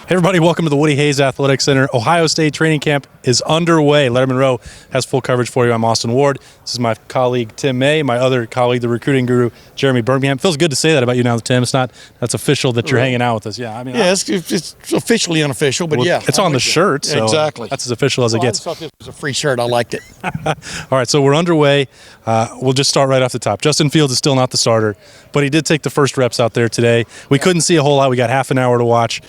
Hey everybody, welcome to the Woody Hayes Athletic Center. Ohio State training camp is underway. Lettermen Row has full coverage for you. I'm Austin Ward. This is my colleague Tim May, my other colleague, the recruiting guru, Jeremy Birmingham. Feels good to say that about you now, Tim. That's official that you're hanging out with us. Yeah, It's officially unofficial, but yeah. It's on the shirt, so exactly. That's as official as it gets. I thought this was a free shirt. I liked it. All right, so we're underway. We'll just start right off the top. Justin Fields is still not the starter, but he did take the first reps out there today. We couldn't see a whole lot. We got half an hour to watch.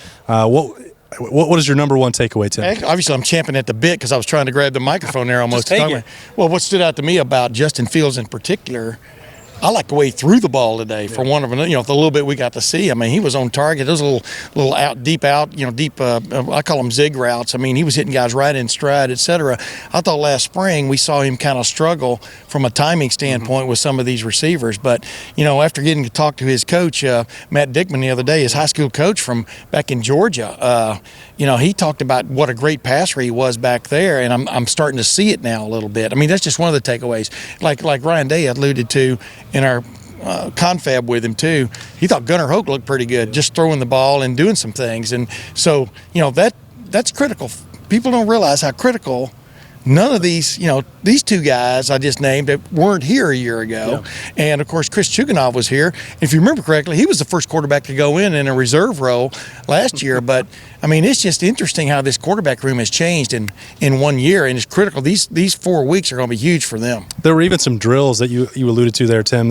What is your number one takeaway, Tim? Obviously, I'm champing at the bit because I was trying to grab the microphone there almost. Just take it. Well, what stood out to me about Justin Fields in particular, I like the way he threw the ball today. For one of them, the little bit we got to see. I mean, he was on target. Those little deep. I call them zig routes. I mean, he was hitting guys right in stride, etc. I thought last spring we saw him kind of struggle from a timing standpoint with some of these receivers. But after getting to talk to his coach, Matt Dickman, the other day, his high school coach from back in Georgia, he talked about what a great passer he was back there, and I'm starting to see it now a little bit. I mean, that's just one of the takeaways. Like Ryan Day alluded to in our confab with him too, he thought Gunnar Hoke looked pretty good, just throwing the ball and doing some things. And so, that's critical. People don't realize how critical none of these two guys I just named that weren't here a year ago. Yeah. And, of course, Chris Chugunov was here. If you remember correctly, he was the first quarterback to go in a reserve role last year. But, I mean, it's just interesting how this quarterback room has changed in 1 year, and it's critical. These 4 weeks are going to be huge for them. There were even some drills that you alluded to there, Tim,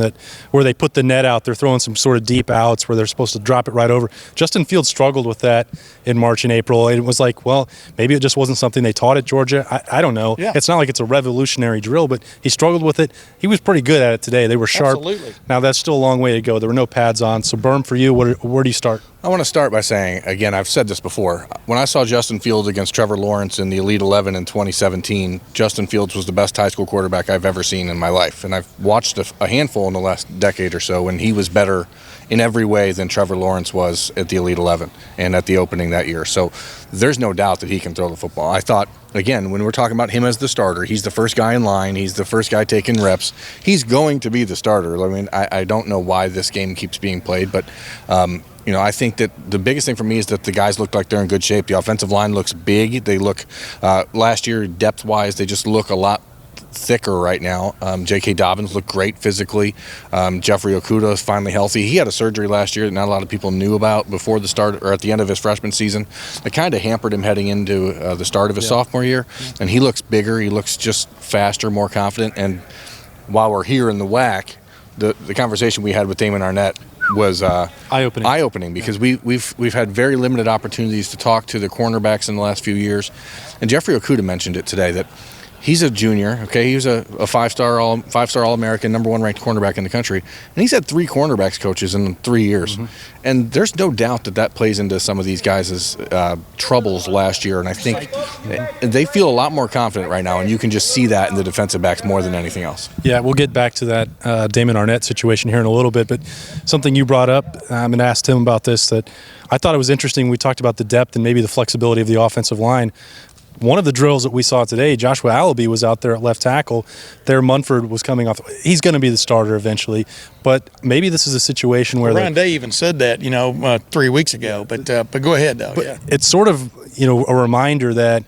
where they put the net out. They're throwing some sort of deep outs where they're supposed to drop it right over. Justin Fields struggled with that in March and April. It was like, well, maybe it just wasn't something they taught at Georgia. I don't know. Yeah. It's not like it's a revolutionary drill, but he struggled with it. He was pretty good at it today. They were sharp. Absolutely. Now, that's still a long way to go. There were no pads on. So, Berm, for you, where do you start? I want to start by saying, again, I've said this before. When I saw Justin Fields against Trevor Lawrence in the Elite 11 in 2017, Justin Fields was the best high school quarterback I've ever seen in my life. And I've watched a handful in the last decade or so, and he was better in every way than Trevor Lawrence was at the Elite 11 and at the opening that year. So there's no doubt that he can throw the football. I thought, again, when we're talking about him as the starter, he's the first guy in line. He's the first guy taking reps. He's going to be the starter. I mean, I don't know why this game keeps being played, but I think that the biggest thing for me is that the guys look like they're in good shape. The offensive line looks big. They look, last year, depth-wise, they just look a lot thicker right now. J.K. Dobbins looked great physically. Jeffrey Okudah is finally healthy. He had a surgery last year that not a lot of people knew about before the start or at the end of his freshman season. It kind of hampered him heading into the start of his sophomore year. And he looks bigger. He looks just faster, more confident. And while we're here in the WAC, the conversation we had with Damon Arnett was eye-opening because we've had very limited opportunities to talk to the cornerbacks in the last few years. And Jeffrey Okudah mentioned it today that he's a junior, okay? He was a five-star All-American, number one ranked cornerback in the country. And he's had 3 cornerbacks coaches in 3 years. Mm-hmm. And there's no doubt that plays into some of these guys' troubles last year. And I think they feel a lot more confident right now, and you can just see that in the defensive backs more than anything else. Yeah, we'll get back to that Damon Arnett situation here in a little bit. But something you brought up, I'm going to ask Tim about this, that I thought it was interesting. We talked about the depth and maybe the flexibility of the offensive line. One of the drills that we saw today, Joshua Allaby was out there at left tackle. There, Munford was coming off. He's going to be the starter eventually, but maybe this is a situation where Ryan Day even said that 3 weeks ago. But go ahead though. But yeah. It's sort of a reminder that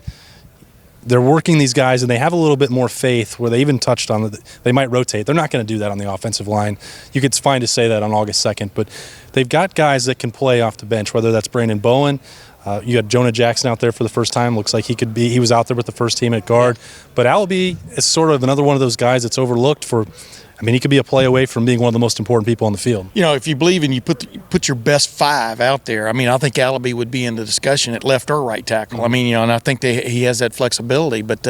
they're working these guys and they have a little bit more faith. Where they even touched on they might rotate. They're not going to do that on the offensive line. You could find to say that on August 2nd, but they've got guys that can play off the bench. Whether that's Brandon Bowen. You got Jonah Jackson out there for the first time. Looks like he was out there with the first team at guard. But Allaby is sort of another one of those guys that's overlooked he could be a play away from being one of the most important people on the field. If you believe and you put your best 5 out there, I think Allaby would be in the discussion at left or right tackle. Mm-hmm. And I think he has that flexibility. But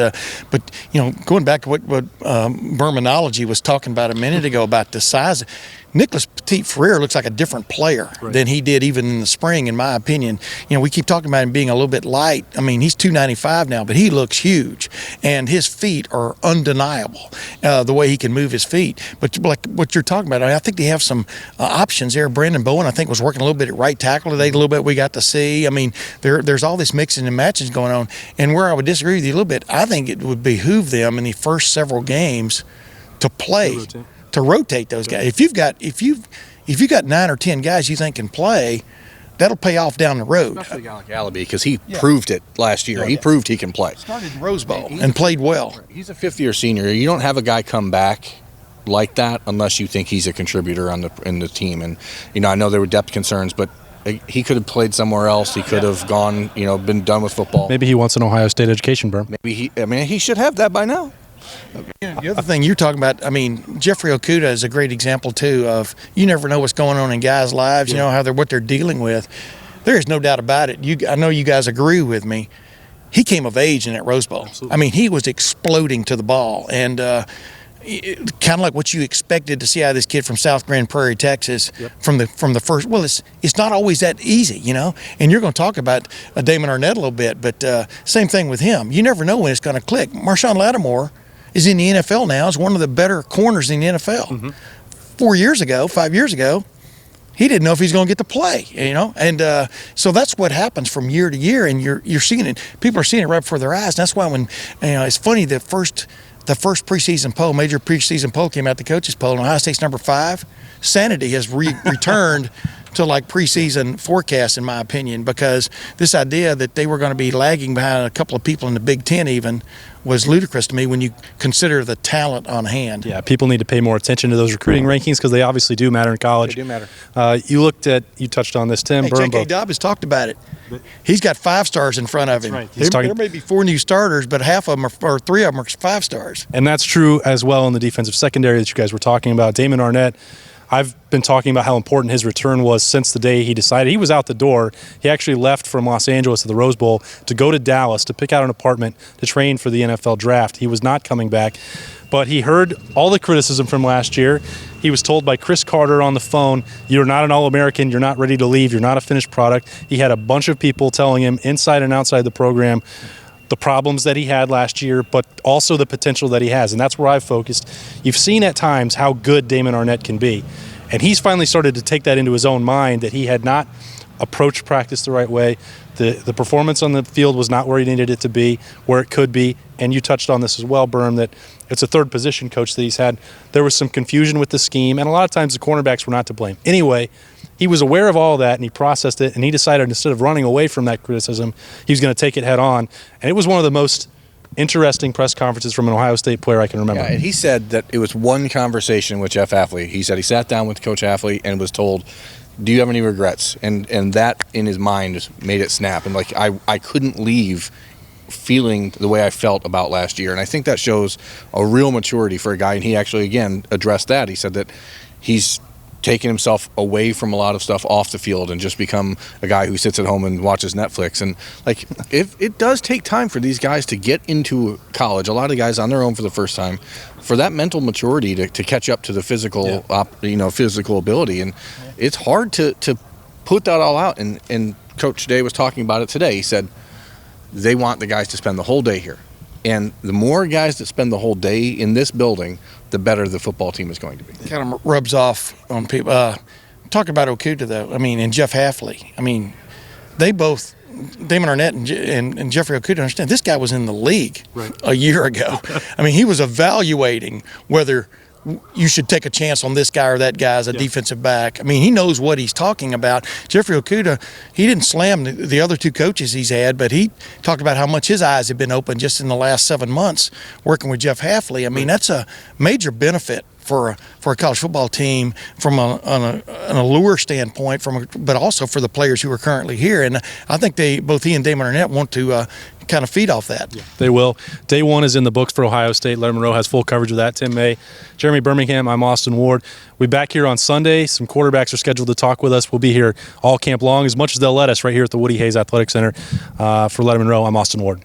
going back to what Bermanology was talking about a minute ago about the size, Nicholas Petit-Frere looks like a different player than he did even in the spring, in my opinion. We keep talking about him being a little bit light. He's 295 now, but he looks huge. And his feet are undeniable, the way he can move his feet. But like what you're talking about, I think they have some options there. Brandon Bowen, I think, was working a little bit at right tackle today, a little bit we got to see. There's all this mixing and matching going on. And where I would disagree with you a little bit, I think it would behoove them in the first several games to play. To rotate those guys. If you've got 9 or 10 guys you think can play, that'll pay off down the road. Especially a guy like Allaby, because he proved it last year. He proved he can play. Started in Rose Bowl and played well. He's a fifth-year senior. You don't have a guy come back like that unless you think he's a contributor in the team. And I know there were depth concerns, but he could have played somewhere else. He could have gone, been done with football. Maybe he wants an Ohio State education, Berm. Maybe he should have that by now. The other thing you're talking about, Jeffrey Okudah is a great example too of you never know what's going on in guys' lives. You know what they're dealing with. There is no doubt about it. I know you guys agree with me. He came of age in that Rose Bowl. Absolutely. He was exploding to the ball, and kind of like what you expected to see out of this kid from South Grand Prairie, Texas, from the first. Well, it's not always that easy, And you're going to talk about Damon Arnett a little bit, but same thing with him. You never know when it's going to click. Marshawn Lattimore is in the NFL now. Is one of the better corners in the NFL. Mm-hmm. 5 years ago, he didn't know if he's going to get to play, And so that's what happens from year to year, and you're seeing it. People are seeing it right before their eyes. And that's why when it's funny, the first preseason poll, major preseason poll came out, the coaches poll, and Ohio State's number 5. Sanity has returned to like preseason forecasts, in my opinion, because this idea that they were going to be lagging behind a couple of people in the Big Ten even was ludicrous to me when you consider the talent on hand. Yeah, people need to pay more attention to those recruiting rankings because they obviously do matter in college. They do matter. You touched on this, Tim. Hey, J.K. Dobbins talked about it. He's got 5 stars in front of him. Right. There may be 4 new starters, but half of them or 3 of them are 5 stars. And that's true as well in the defensive secondary that you guys were talking about. Damon Arnett, I've been talking about how important his return was since the day he decided. He was out the door. He actually left from Los Angeles to the Rose Bowl to go to Dallas to pick out an apartment to train for the NFL draft. He was not coming back, but he heard all the criticism from last year. He was told by Chris Carter on the phone, "You're not an All-American. You're not ready to leave. You're not a finished product." He had a bunch of people telling him inside and outside the program the problems that he had last year, but also the potential that he has, and that's where I've focused. You've seen at times how good Damon Arnett can be, and he's finally started to take that into his own mind that he had not approached practice the right way. The performance on the field was not where he needed it to be, where it could be, and you touched on this as well, Berm, that it's a third position coach that he's had. There was some confusion with the scheme, and a lot of times the cornerbacks were not to blame. Anyway, he was aware of all that, and he processed it, and he decided instead of running away from that criticism, he was going to take it head on. And it was one of the most interesting press conferences from an Ohio State player I can remember. Yeah, and he said that it was one conversation with Jeff Hafley. He said he sat down with Coach Hafley and was told, "Do you have any regrets?" And that in his mind made it snap. And like I couldn't leave feeling the way I felt about last year. And I think that shows a real maturity for a guy. And he actually, again, addressed that. He said that he's taking himself away from a lot of stuff off the field and just become a guy who sits at home and watches Netflix. And like, if it does take time for these guys to get into college, a lot of guys on their own for the first time, for that mental maturity to catch up to the physical, physical ability. And it's hard to put that all out. And Coach Day was talking about it today. He said they want the guys to spend the whole day here. And the more guys that spend the whole day in this building, the better the football team is going to be. It kind of rubs off on people. Talk about Okudah, though. And Jeff Hafley. They both, Damon Arnett and Jeffrey Okudah, understand this guy was in the league a year ago. He was evaluating whether you should take a chance on this guy or that guy as a defensive back. He knows what he's talking about. Jeffrey Okudah, he didn't slam the other 2 coaches he's had, but he talked about how much his eyes have been open just in the last 7 months working with Jeff Hafley. That's a major benefit for a college football team from an allure standpoint, but also for the players who are currently here. And I think both he and Damon Arnett want to kind of feed off that. Yeah, they will. Day 1 is in the books for Ohio State. Lettermen has full coverage of that. Tim May, Jeremy Birmingham, I'm Austin Ward. We'll be back here on Sunday. Some quarterbacks are scheduled to talk with us. We'll be here all camp long, as much as they'll let us, right here at the Woody Hayes Athletic Center. For Lettermen, I'm Austin Ward.